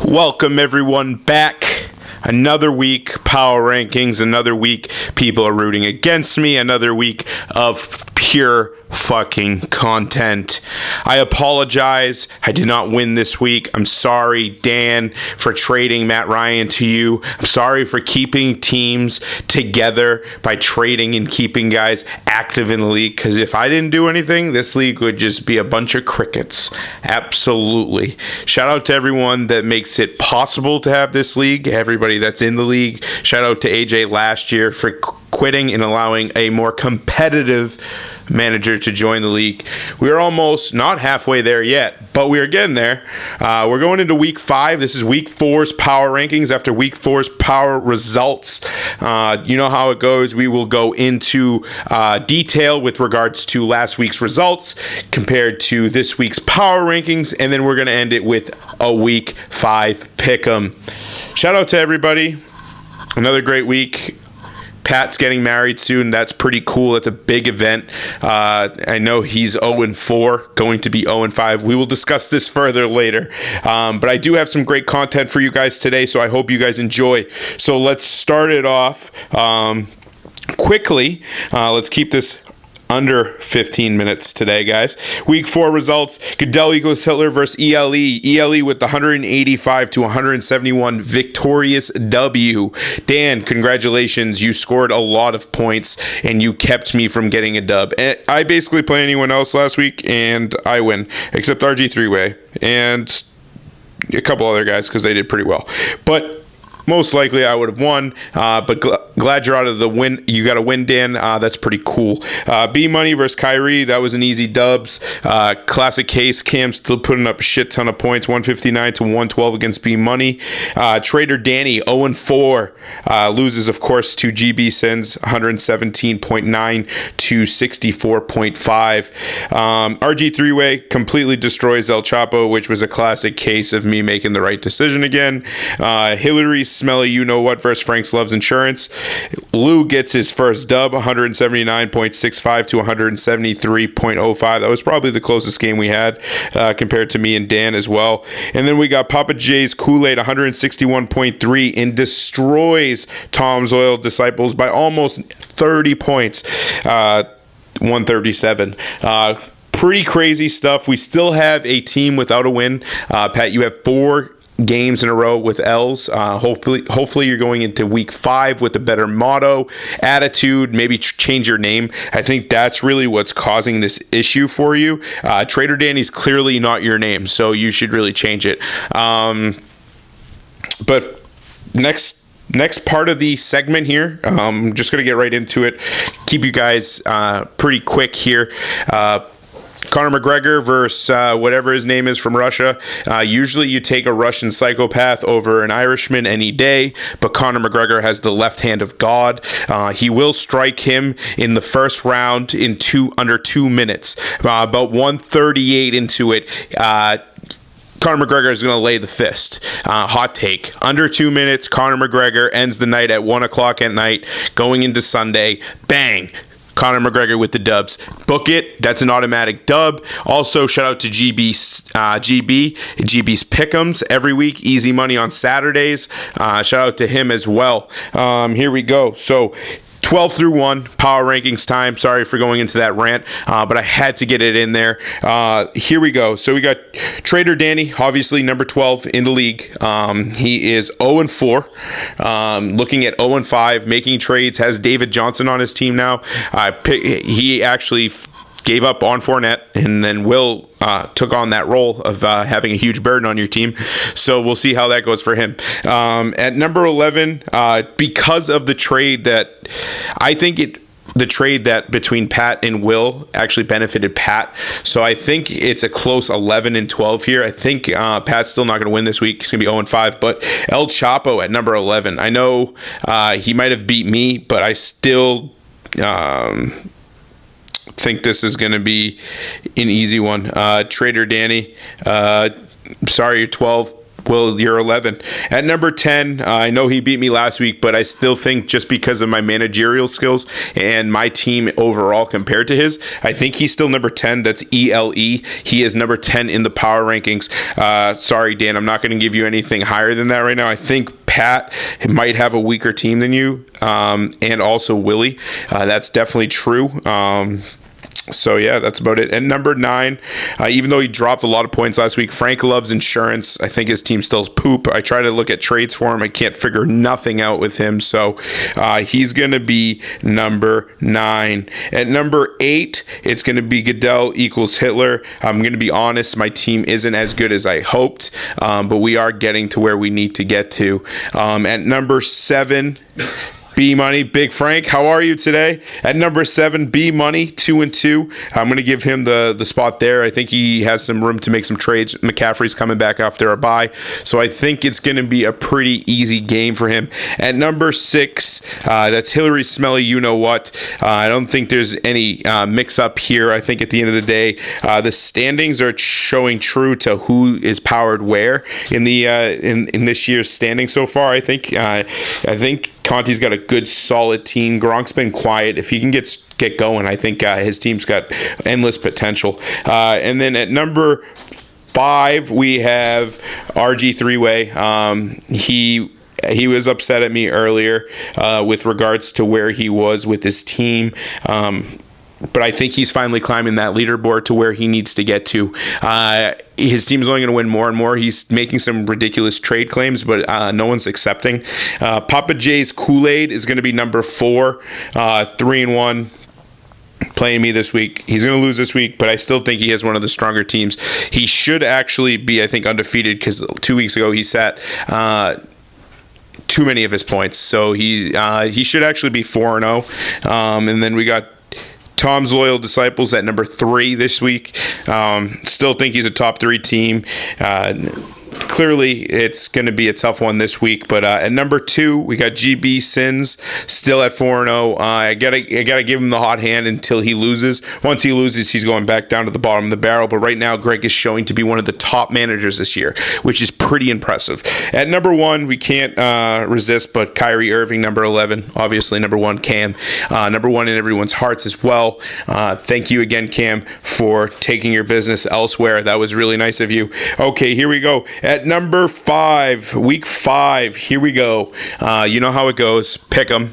Welcome everyone back. Another week, power rankings, another week, people are rooting against me, another week of pure fucking content. I apologize, I did not win this week. I'm sorry, Dan, for trading Matt Ryan to you. I'm sorry for keeping teams together by trading and keeping guys active in the league, because if I didn't do anything, this league would just be a bunch of crickets. Absolutely. Shout out to everyone that makes it possible to have this league, everybody that's in the league. Shout out to AJ last year for quitting and allowing a more competitive manager to join the league. We're almost not halfway there yet, but we're getting there. We're going into week 5. This is week 4's power rankings after week 4's power results. You know how it goes. We will go into detail with regards to last week's results compared to this week's power rankings, and then we're going to end it with a week 5 pick'em. Shout out to everybody. Another great week. Pat's getting married soon. That's pretty cool. It's a big event. I know he's 0-4, going to be 0-5. We will discuss this further later. But I do have some great content for you guys today, so I hope you guys enjoy. So let's start it off quickly. Let's keep this under 15 minutes today, guys. Week 4 results. Goodell equals Hitler versus ELE. ELE with the 185 to 171 victorious W. Dan, congratulations. You scored a lot of points and you kept me from getting a dub. And I basically play anyone else last week and I win, except RG3-Way and a couple other guys because they did pretty well. But most likely I would have won, but glad you're out of the win. You got a win, Dan. That's pretty cool. B Money versus Kyrie. That was an easy dubs. Classic case. Cam still putting up a shit ton of points. 159 to 112 against B Money. Trader Danny 0-4. Loses, of course, to GB Sins 117.9 to 64.5. RG3-Way completely destroys El Chapo, which was a classic case of me making the right decision again. Hillary Smelly You Know What versus Frank's Loves Insurance. Lou gets his first dub, 179.65 to 173.05. That was probably the closest game we had compared to me and Dan as well. And then we got Papa J's Kool-Aid, 161.3, and destroys Tom's Oil Disciples by almost 30 points, 137. Pretty crazy stuff. We still have a team without a win. Pat, you have 4 games in a row with L's. Hopefully you're going into week 5 with a better motto, attitude, maybe change your name. I think that's really what's causing this issue for you. Trader Danny's clearly not your name, so you should really change it. But next part of the segment here, I'm just going to get right into it. Keep you guys pretty quick here. Conor McGregor versus whatever his name is from Russia. Usually you take a Russian psychopath over an Irishman any day, but Conor McGregor has the left hand of God. He will strike him in the first round in under 2 minutes. About 138 into it, Conor McGregor is going to lay the fist. Hot take. Under 2 minutes, Conor McGregor ends the night at 1 o'clock at night, going into Sunday. Bang! Conor McGregor with the dubs. Book it. That's an automatic dub. Also, shout out to GB's Pick'ems every week. Easy money on Saturdays. Shout out to him as well. Here we go. So 12 through 1, power rankings time. Sorry for going into that rant, but I had to get it in there. Here we go. So we got Trader Danny, obviously number 12 in the league. He is 0-4, looking at 0-5, making trades, has David Johnson on his team now. He actually gave up on Fournette, and then Will took on that role of having a huge burden on your team. So we'll see how that goes for him. At number 11, because of the trade that I think the trade that between Pat and Will actually benefited Pat. So I think it's a close 11-12 here. I think Pat's still not going to win this week. He's going to be 0-5. But El Chapo at number 11. I know he might have beat me, but I still think this is going to be an easy one. Trader Danny, sorry, you're 12. Will, you're 11. At number 10, I know he beat me last week, but I still think just because of my managerial skills and my team overall compared to his, I think he's still number 10. That's ELE. He is number 10 in the power rankings. Sorry, Dan, I'm not going to give you anything higher than that right now. I think Pat might have a weaker team than you, and also Willie. That's definitely true. So, yeah, that's about it. And number 9, even though he dropped a lot of points last week, Frank loves insurance. I think his team still's poop. I try to look at trades for him. I can't figure nothing out with him. So, he's going to be number 9. At number 8, it's going to be Goodell equals Hitler. I'm going to be honest. My team isn't as good as I hoped, but we are getting to where we need to get to. At number 7... B Money, Big Frank, how are you today? At number 7, B Money, 2-2. I'm going to give him the spot there. I think he has some room to make some trades. McCaffrey's coming back after a bye, so I think it's going to be a pretty easy game for him. At number 6, that's Hillary Smelly, you know what. I don't think there's any mix-up here. I think at the end of the day, the standings are showing true to who is powered where in the in this year's standing so far. I think Conti's got a good, solid team. Gronk's been quiet. If he can get going, I think his team's got endless potential. And then at number 5, we have RG Three-Way. He was upset at me earlier with regards to where he was with his team. But I think he's finally climbing that leaderboard to where he needs to get to. His team is only going to win more and more. He's making some ridiculous trade claims, but no one's accepting. Papa J's Kool-Aid is going to be number 4, 3-1. Playing me this week. He's going to lose this week, but I still think he has one of the stronger teams. He should actually be, I think, undefeated because 2 weeks ago he sat too many of his points. So he should actually be 4-0. And then we got Tom's Loyal Disciples at number 3 this week. Still think he's a top 3 team. Clearly, it's going to be a tough one this week. But at number 2, we got GB Sins still at 4-0. I gotta give him the hot hand until he loses. Once he loses, he's going back down to the bottom of the barrel. But right now, Greg is showing to be one of the top managers this year, which is pretty impressive. At number 1, we can't resist, but Kyrie Irving, number 11. Obviously, number 1, Cam. Number 1 in everyone's hearts as well. Thank you again, Cam, for taking your business elsewhere. That was really nice of you. Okay, here we go. At number 5, week 5, here we go. You know how it goes. Pick 'em.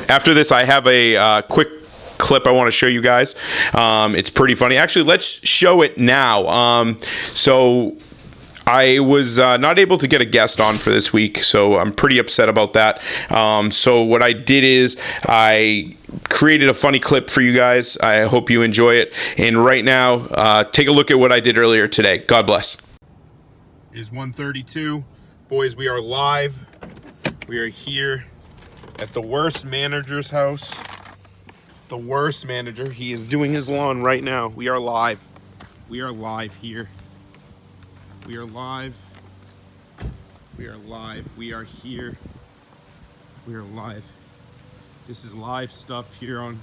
After this, I have a quick clip I want to show you guys. It's pretty funny. Actually, let's show it now. So I was not able to get a guest on for this week, so I'm pretty upset about that. So what I did is I created a funny clip for you guys. I hope you enjoy it. And right now, take a look at what I did earlier today. God bless. It is 1:32. Boys, we are live. We are here at the worst manager's house. The worst manager. He is doing his lawn right now. We are live. We are live here. We are live. We are live. We are here. We are live. This is live stuff here on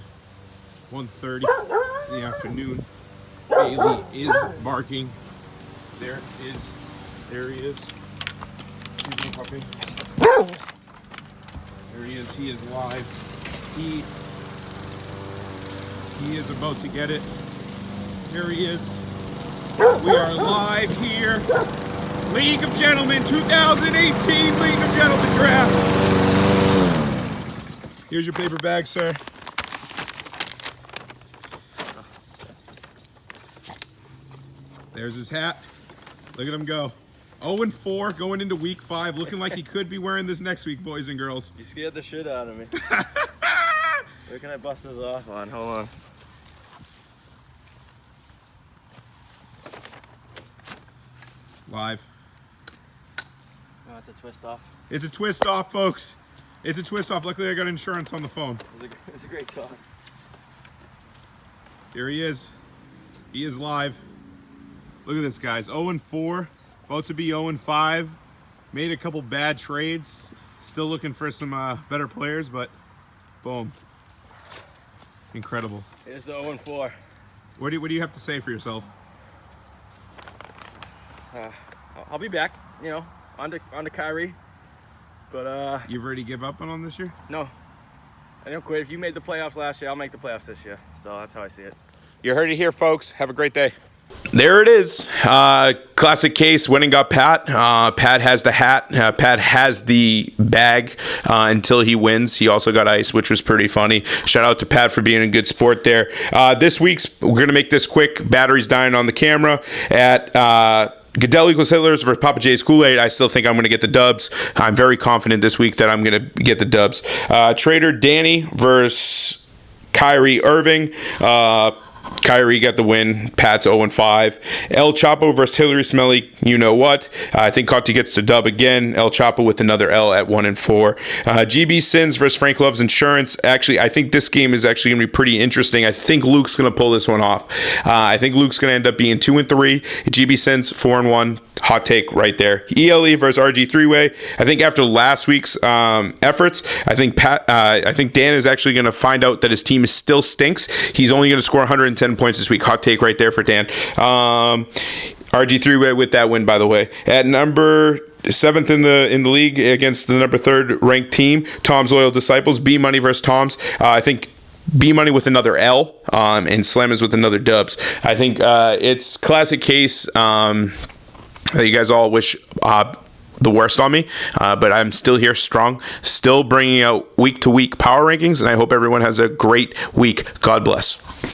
1:30 in the afternoon. Bailey is barking. There he is. Excuse me, puppy. There he is. He is live. He is about to get it. Here he is. We are live here. League of Gentlemen 2018 League of Gentlemen draft. Here's your paper bag, sir. There's his hat. Look at him go. 0-4 going into week 5, looking like he could be wearing this next week, boys and girls. You scared the shit out of me. Where can I bust this off on? Hold on. Live. Oh, it's a twist off. It's a twist off, folks. It's a twist off. Luckily, I got insurance on the phone. It's a great toss. Here he is. He is live. Look at this, guys. 0-4. About to be 0-5. Made a couple bad trades. Still looking for some better players, but boom. Incredible. Here's the 0-4. What do you have to say for yourself? I'll be back. you know, on to Kyrie. But You've already give up on this year? no, I don't quit. If you made the playoffs last year, I'll make the playoffs this year. So that's how I see it. You heard it here, folks. Have a great day. There it is. Classic case. Winning got Pat. Pat has the hat. Pat has the bag until he wins. He also got ice, which was pretty funny. Shout out to Pat for being a good sport there. This week's, we're going to make this quick. Battery's dying on the camera at Goodell equals Hitlers versus Papa J's Kool-Aid. I still think I'm going to get the dubs. I'm very confident this week that I'm going to get the dubs. Trader Danny versus Kyrie Irving. Kyrie got the win. Pat's 0-5. El Chapo versus Hillary Smelly. You know what? I think Cotti gets the dub again. El Chapo with another L at 1-4. GB Sins versus Frank Love's Insurance. Actually, I think this game is actually going to be pretty interesting. I think Luke's going to pull this one off. I think Luke's going to end up being 2-3. GB Sins 4-1. Hot take right there. ELE versus RG three-way. I think after last week's efforts, I think Dan is actually going to find out that his team still stinks. He's only going to score 110 points this week. Hot take right there for Dan. RG three-way with that win, by the way. At number 7th in the league against the number 3rd ranked team, Tom's Loyal Disciples. B Money versus Tom's. I think B Money with another L, and Slammers with another dubs. I think it's classic case. You guys all wish the worst on me, but I'm still here strong, still bringing out week-to-week power rankings, and I hope everyone has a great week. God bless.